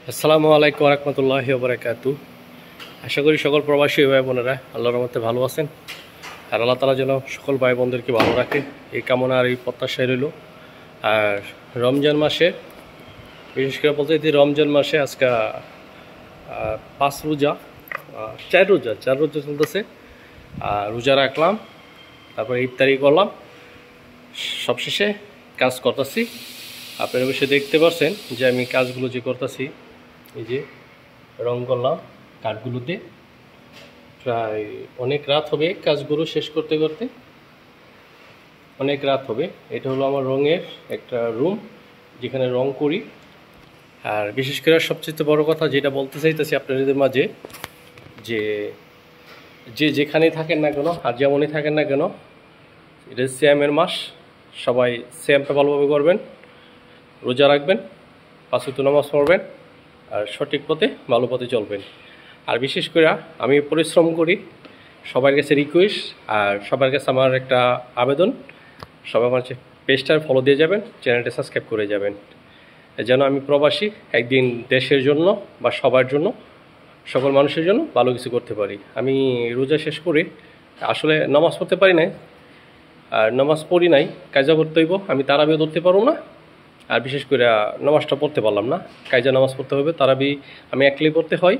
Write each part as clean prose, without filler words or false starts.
আসসালামু আলাইকুম রহমতুল্লাহি ওয়া বারাকাতুহু। আশা করি সকল প্রবাসী ভাই বোনেরা আল্লাহর রহমতে ভালো আছেন। আর আল্লাহ তাআলা যেন সকল ভাই বোনদেরকে ভালো রাখে এই কামনা আর এই প্রত্যাশাই রইল। আর রমজান মাসে বিশেষ করে বলতে যদি রমজান মাসে আজকে 5 রোজা 4 রোজা চলতেছে। আর রোজা রাখলাম, তারপরে ইফতারি করলাম, সবশেষে কাজ করতেছি। আপনারা অবশ্যই দেখতে পাচ্ছেন যে আমি কাজগুলো যে করতেছি, এই যে রং করলাম কাঠগুলোতে। প্রায় অনেক রাত হবে কাজগুলো শেষ করতে করতে, অনেক রাত হবে। এটা হলো আমার রঙের একটা রুম যেখানে রং করি। আর বিশেষ করে সবচেয়ে বড় কথা যেটা বলতে চাইতেছি আপনাদের মাঝে, যে যে যেখানেই থাকেন না কেন আর যেমনই থাকেন না কেন, এটা সিয়ামের মাস। সবাই সিয়ামটা ভালোভাবে করবেন, রোজা রাখবেন, 5 ওয়াক্ত নামাজ পড়বেন, আর সঠিক পথে ভালো পথে চলবেন। আর বিশেষ করে আমি পরিশ্রম করি, সবার কাছে রিকোয়েস্ট আর সবার কাছে আমার একটা আবেদন, সবাই আমার পেজটার ফলো দিয়ে যাবেন, চ্যানেলটা সাবস্ক্রাইব করে যাবেন, যেন আমি প্রবাসী একদিন দেশের জন্য বা সবার জন্য, সকল মানুষের জন্য ভালো কিছু করতে পারি। আমি রোজা শেষ করে আসলে নামাজ পড়তে পারি নাই, আর নামাজ পড়ি নাই, কাজা করতে হইব, আমি তারাবিও ধরতে পারবো না। আর বিশেষ করে নামাজটা পড়তে পারলাম না, কাজা নামাজ পড়তে হবে, তারাবি আমি একলাই পড়তে হয়।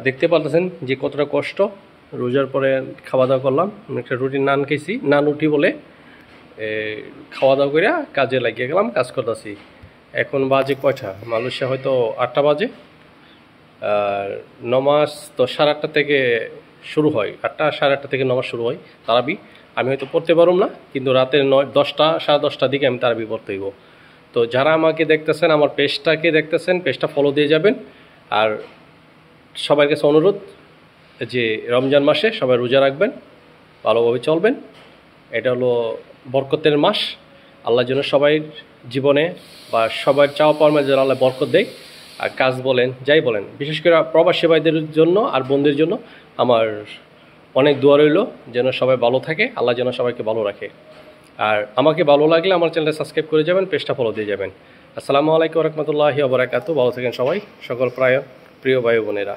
দেখতে পারতেছেন যে কতটা কষ্ট। রোজার পরে খাওয়া দাওয়া করলাম, একটা রুটি নান খেয়েছি, নান রুটি বলে খাওয়া দাওয়া করে কাজে লাগিয়ে গেলাম, কাজ করতেছি। এখন বাজে কয়টা, মালয়েশিয়া হয়তো 8টা বাজে। আর নমাজ তো 8:30 থেকে শুরু হয়, 8টা 8:30 থেকে নমাজ শুরু হয় তারাবি। আমি হয়তো পড়তে পারব না, কিন্তু রাতের 10টা 10:30টার দিকে আমি তারাবি পড়তে হইব। তো যারা আমাকে দেখতেছেন, আমার পেজটাকে দেখতেছেন, পেজটা ফলো দিয়ে যাবেন। আর সবার কাছে অনুরোধ যে রমজান মাসে সবাই রোজা রাখবেন, ভালোভাবে চলবেন। এটা হলো বরকতের মাস। আল্লাহ যেন সবাই জীবনে বা সবার চাওয়া পাওয়ার মাঝে যেন আল্লাহ বরকত দেয়। আর কাজ বলেন, যাই বলেন, বিশেষ করে প্রবাসী ভাইদের জন্য আর বোনদের জন্য আমার অনেক দোয়া রইল, যেন সবাই ভালো থাকে, আল্লাহ যেন সবাইকে ভালো রাখে। আর আমাকে ভালো লাগলে আমার চ্যানেলটা সাবস্ক্রাইব করে যাবেন, পেজটা ফলো দিয়ে যাবেন। আসসালামু আলাইকুম রহমতুল্লাহি ওয়া বারাকাতুহু। ভালো থাকেন সবাই, সকল প্রিয় ভাই বোনেরা।